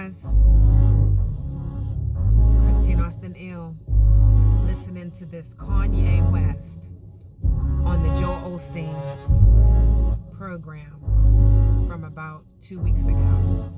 guys. Christine Austin Ill, listening to this Kanye West on the Joel Olsteen program from about 2 weeks ago.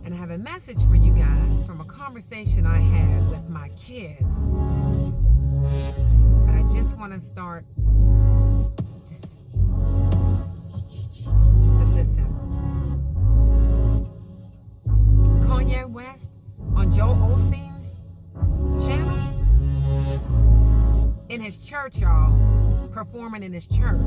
And I have a message for you guys from a conversation I had with my kids. But I just want to start just to listen. Kanye West on Joel Olsteen's channel, in his church, y'all, performing in his church.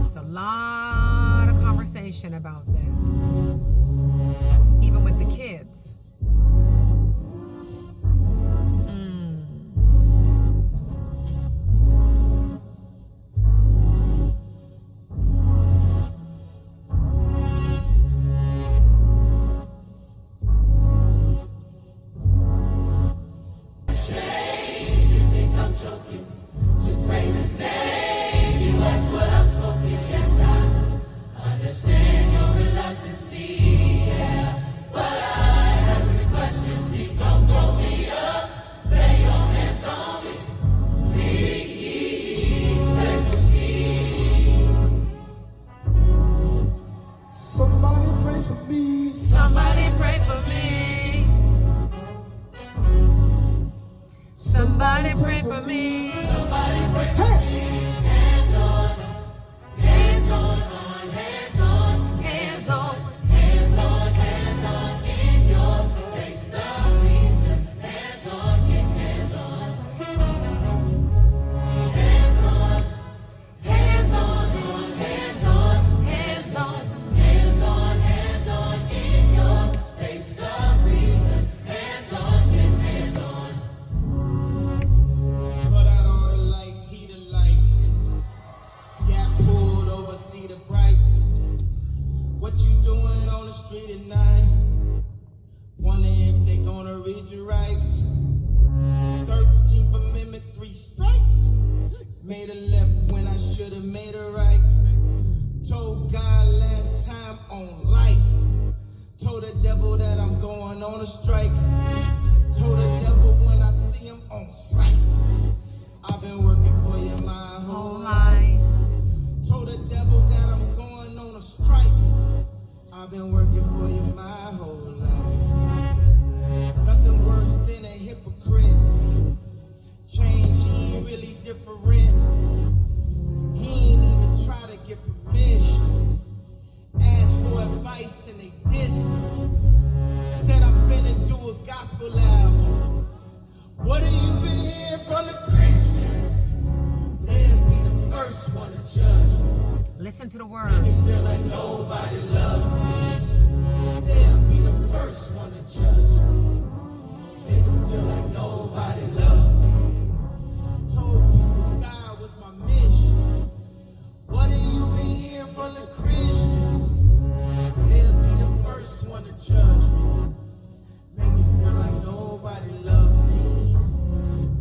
It's a lot of conversation about this, even with the kids. Somebody pray for me. Somebody pray for me. Hands on, hands on, hands on, hands on, hands on, hands on, in your face, the reason. Hands on, get hands on. Hands on, hands on, hands on, hands on, hands on, hands on, in your face, the reason. Hands on, get hands on. See the brights. What you doing on the street at night? Wonder if they gonna read your rights. 13th Amendment, 3 strikes. Made a left when I should've made a right. Told God last time on life. Told the devil that I'm going on a strike. Told the devil when I see him on sight. I've been working for you my whole life. Told the devil that I'm going on a strike. I've been working for you my whole life. Nothing worse than a hypocrite. Change, he ain't really different. He ain't even try to get permission. Asked for advice and they dissed him. Said I'm finna do a gospel album. What have you been hearing from the Christians? They'll be the first one to judge. Listen to the word. Make it feel like nobody loves me. They'll be the first one to judge. Make it feel like nobody loves me. Told people God was my mission. What have you been hearing from the Christians? They'll be the first one to judge me. Make me feel like nobody loves me.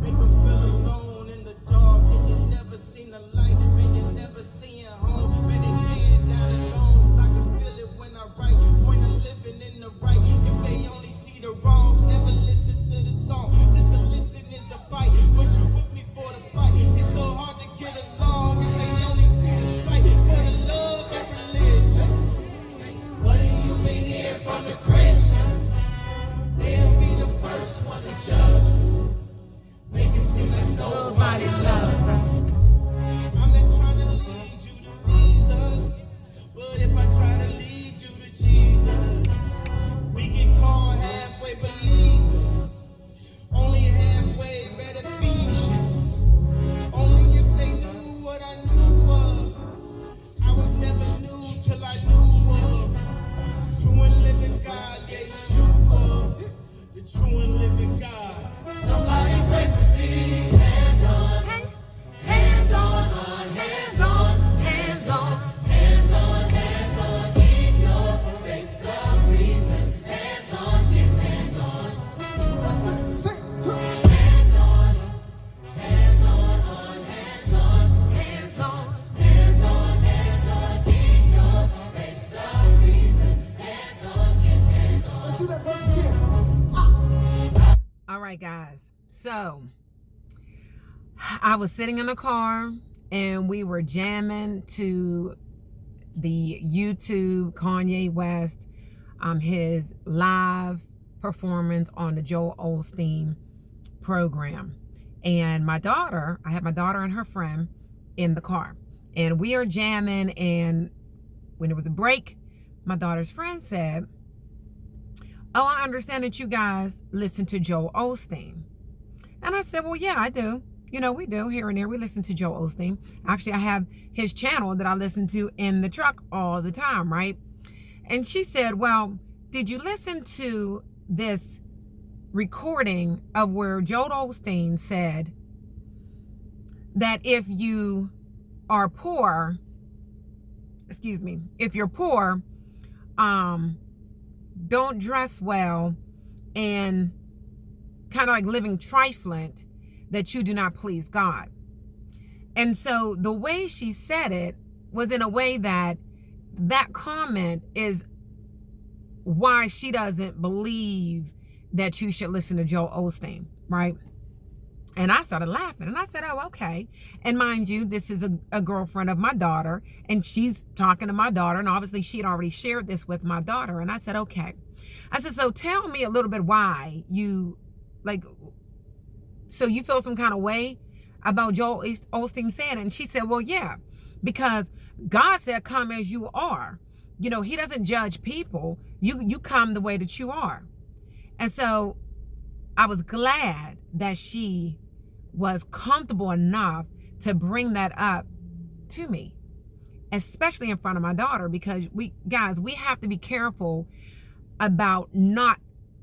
Make them feel alone in the dark and you never seen the light. Man, you never seen home. Man, they tearing down the domes. I can feel it when I write. Point of living in the right. If they only see the wrongs, never listen to the song. Just to listen is a fight. But you with me for the fight. It's so hard to get along if they only see the fight. For the love and religion. What have you been hearing from the Christians? They'll be the first one to judge me. Make it seem like nobody loves us. I'm not trying to lead you to reason, but if I try to lead you to Jesus, we get called halfway believers, only halfway read Ephesians. Only if they knew what I knew of. I was never new till I knew of. True and living God, Yeshua, the true and living God. Somebody pray for me, hands on. right, guys. So I was sitting in the car and we were jamming to the YouTube Kanye West, his live performance on the Joel Olsteen program. And my daughter, I had my daughter and her friend in the car, and we are jamming. And when there was a break, my daughter's friend said, "Oh, I understand that you guys listen to Joel Olsteen." And I said, "Well, yeah, I do. You know, we do here and there. We listen to Joel Olsteen. Actually, I have his channel that I listen to in the truck all the time, right?" And she said, "Well, did you listen to this recording of where Joel Olsteen said that if you are poor, if you're poor, don't dress well and kind of like living trifling, that you do not please God?" And so the way she said it was in a way that comment is why she doesn't believe that you should listen to Joel Olsteen, right? And I started laughing and I said, "Oh, okay." And mind you, this is a girlfriend of my daughter, and she's talking to my daughter, and obviously she had already shared this with my daughter. And I said, "Okay." I said, "So tell me a little bit why you, like, so you feel some kind of way about Joel Olsteen saying it?" And she said, "Well, yeah, because God said, come as you are. You know, he doesn't judge people. You come the way that you are." And so I was glad that she was comfortable enough to bring that up to me, especially in front of my daughter, because we have to be careful about not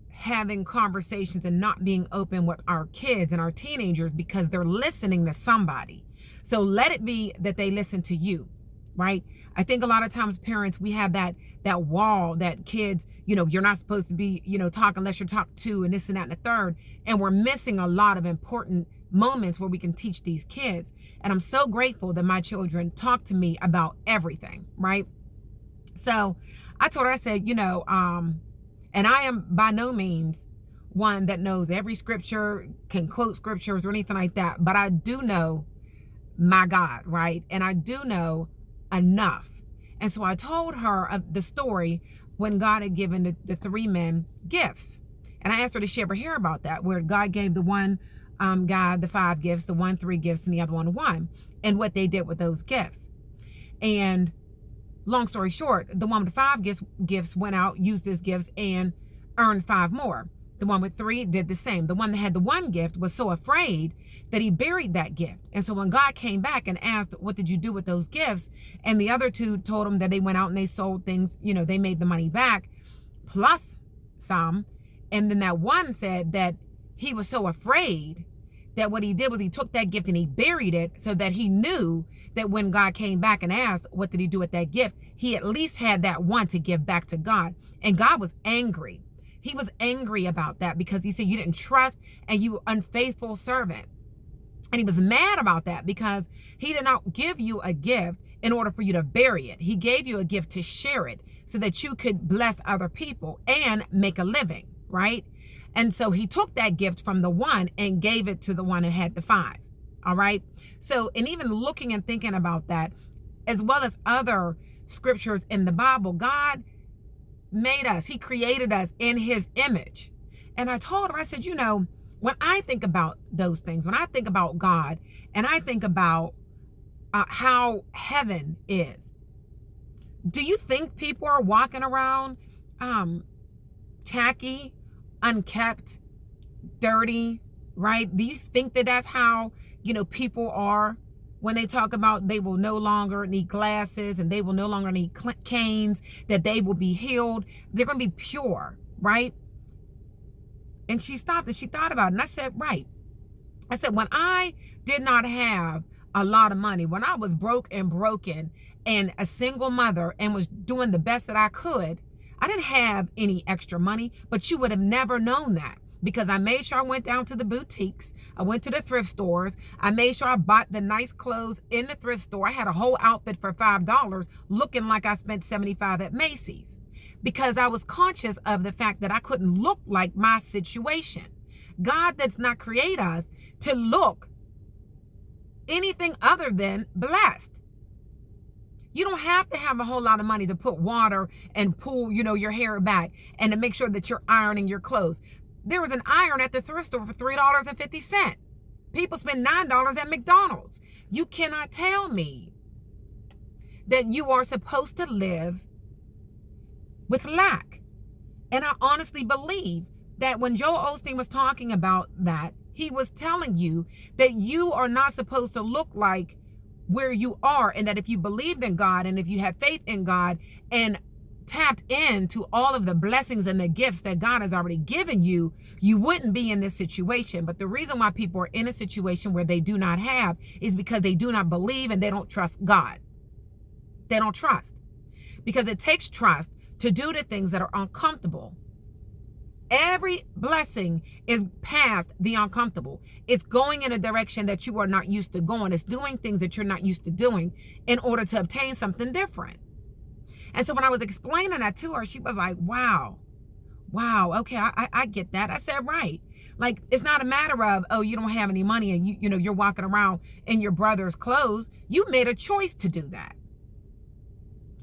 having conversations and not being open with our kids and our teenagers, because they're listening to somebody. So let it be that they listen to you, right? I think a lot of times parents, we have that wall that kids, you're not supposed to be, talk unless you're talked to, and this and that and the third. And we're missing a lot of important moments where we can teach these kids. And I'm so grateful that my children talk to me about everything, right? So I told her, I said, and I am by no means one that knows every scripture, can quote scriptures or anything like that, but I do know my God, right? And I do know enough. And so I told her of the story when God had given the three men gifts. And I asked her to share her about that, where God gave the one guy the 5 gifts, the one 3 gifts, and the other one 1, and what they did with those gifts. And long story short, the one with the 5 gifts went out, used his gifts, and earned 5 more. The one with 3 did the same. The one that had the 1 gift was so afraid that he buried that gift. And so when God came back and asked, "What did you do with those gifts?" And the other 2 told him that they went out and they sold things, they made the money back plus some. And then that one said that he was so afraid that what he did was he took that gift and he buried it, so that he knew that when God came back and asked, "What did he do with that gift?" he at least had that one to give back to God. And God was angry. He was angry about that, because he said, "You didn't trust, and you unfaithful servant." And he was mad about that, because he did not give you a gift in order for you to bury it. He gave you a gift to share it so that you could bless other people and make a living, right? And so he took that gift from the one and gave it to the one who had the 5. All right. So, and even looking and thinking about that, as well as other scriptures in the Bible, God made us, he created us in his image. And I told her, I said, when I think about those things, when I think about God, and I think about how heaven is, do you think people are walking around tacky, unkept, dirty, right? Do you think that that's how, people are when they talk about they will no longer need glasses and they will no longer need canes, that they will be healed? They're going to be pure, right? And she stopped and she thought about it. And I said, right. I said, when I did not have a lot of money, when I was broke and broken and a single mother and was doing the best that I could, I didn't have any extra money, but you would have never known that, because I made sure I went down to the boutiques. I went to the thrift stores. I made sure I bought the nice clothes in the thrift store. I had a whole outfit for $5 looking like I spent $75 at Macy's, because I was conscious of the fact that I couldn't look like my situation. God does not create us to look anything other than blessed. You don't have to have a whole lot of money to put water and pull, your hair back and to make sure that you're ironing your clothes. There was an iron at the thrift store for $3.50. People spend $9 at McDonald's. You cannot tell me that you are supposed to live with lack. And I honestly believe that when Joel Olsteen was talking about that, he was telling you that you are not supposed to look like where you are, and that if you believed in God and if you have faith in God and tapped into all of the blessings and the gifts that God has already given you, you wouldn't be in this situation. But the reason why people are in a situation where they do not have is because they do not believe and they don't trust God. They don't trust, because it takes trust to do the things that are uncomfortable. Every blessing is past the uncomfortable. It's going in a direction that you are not used to going. It's doing things that you're not used to doing in order to obtain something different. And so when I was explaining that to her, she was like, wow, okay, I get that. I said, right. Like, it's not a matter of, oh, you don't have any money and you're walking around in your brother's clothes. You made a choice to do that.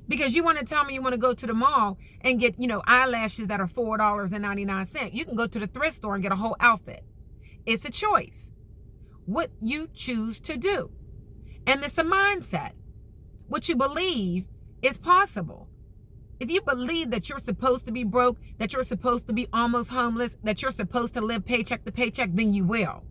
Because you want to tell me you want to go to the mall and get, eyelashes that are $4.99. You can go to the thrift store and get a whole outfit. It's a choice. What you choose to do. And it's a mindset. What you believe is possible. If you believe that you're supposed to be broke, that you're supposed to be almost homeless, that you're supposed to live paycheck to paycheck, then you will.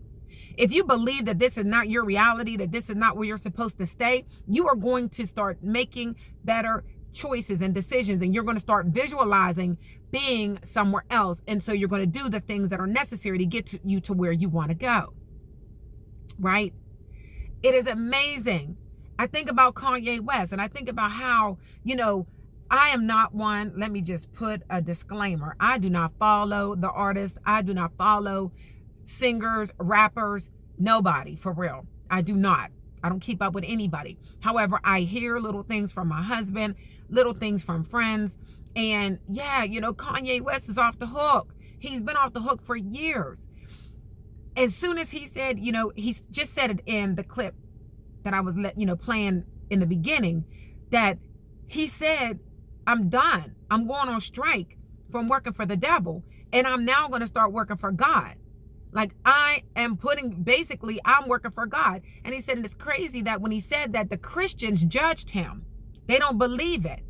If you believe that this is not your reality, that this is not where you're supposed to stay, you are going to start making better choices and decisions, and you're going to start visualizing being somewhere else. And so you're going to do the things that are necessary to get you to where you want to go. Right? It is amazing. I think about Kanye West, and I think about how, I am not one, let me just put a disclaimer. I do not follow the artists. I do not follow singers, rappers, nobody, for real. I do not. I don't keep up with anybody. However, I hear little things from my husband, little things from friends. And yeah, Kanye West is off the hook. He's been off the hook for years. As soon as he said, he just said it in the clip that I was playing in the beginning, that he said, I'm done. I'm going on strike from working for the devil. And I'm now going to start working for God. Like, I'm working for God. And he said, and it's crazy that when he said that, the Christians judged him. They don't believe it.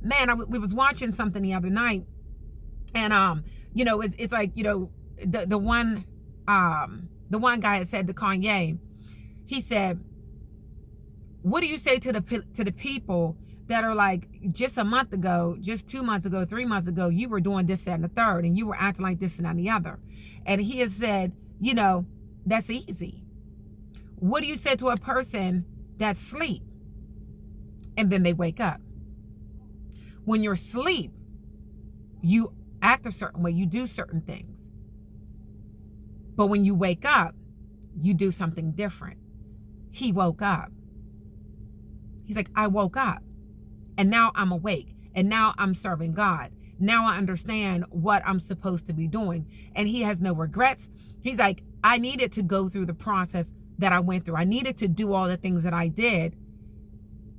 Man, we was watching something the other night, and it's like, the one guy had said to Kanye, he said, what do you say to the people that are like, just a month ago, just 2 months ago, 3 months ago, you were doing this, that, and the third, and you were acting like this and that and the other. And he has said, that's easy. What do you say to a person that's asleep and then they wake up? When you're asleep, you act a certain way, you do certain things. But when you wake up, you do something different. He woke up. He's like, I woke up, and now I'm awake, and now I'm serving God. Now I understand what I'm supposed to be doing. And he has no regrets. He's like, I needed to go through the process that I went through. I needed to do all the things that I did,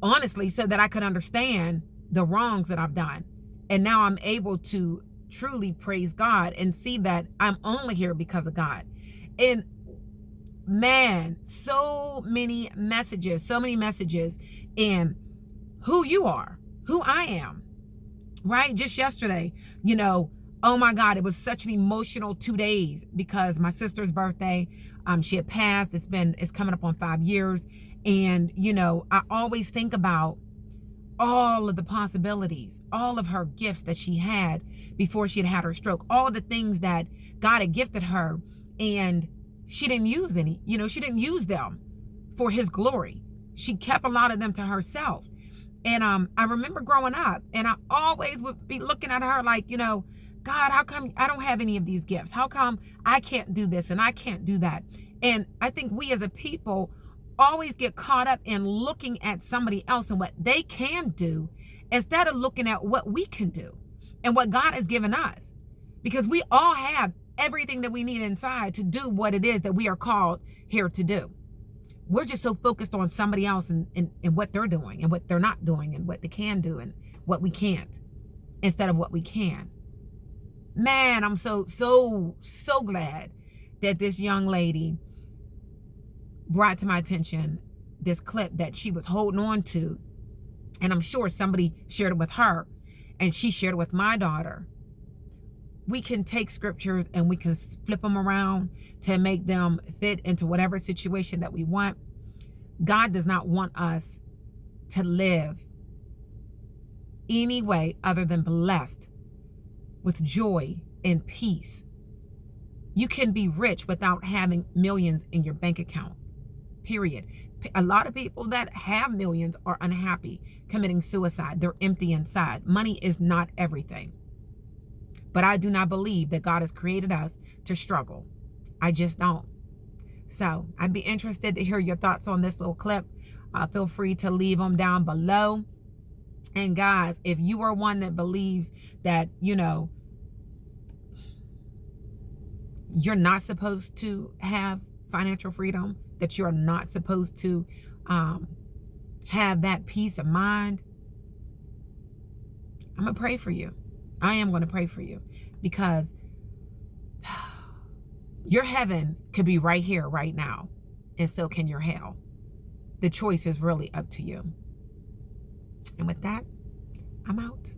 honestly, so that I could understand the wrongs that I've done. And now I'm able to truly praise God and see that I'm only here because of God. And man, so many messages in who you are, who I am. Right? Just yesterday, oh my God, it was such an emotional 2 days because my sister's birthday, she had passed. It's coming up on 5 years. And, I always think about all of the possibilities, all of her gifts that she had before she had her stroke, all the things that God had gifted her, and she didn't use any, she didn't use them for his glory. She kept a lot of them to herself. And I remember growing up, and I always would be looking at her like, God, how come I don't have any of these gifts? How come I can't do this and I can't do that? And I think we as a people always get caught up in looking at somebody else and what they can do instead of looking at what we can do and what God has given us. Because we all have everything that we need inside to do what it is that we are called here to do. We're just so focused on somebody else and what they're doing and what they're not doing and what they can do and what we can't instead of what we can. Man, I'm so glad that this young lady brought to my attention this clip that she was holding on to. And I'm sure somebody shared it with her and she shared it with my daughter. We can take scriptures and we can flip them around to make them fit into whatever situation that we want. God does not want us to live any way other than blessed with joy and peace. You can be rich without having millions in your bank account, period. A lot of people that have millions are unhappy, committing suicide. They're empty inside. Money is not everything. But I do not believe that God has created us to struggle. I just don't. So I'd be interested to hear your thoughts on this little clip. Feel free to leave them down below. And guys, if you are one that believes that, you know, you're not supposed to have financial freedom, that you're not supposed to have that peace of mind, I'm going to pray for you. I am going to pray for you, because your heaven could be right here, right now, and so can your hell. The choice is really up to you. And with that, I'm out.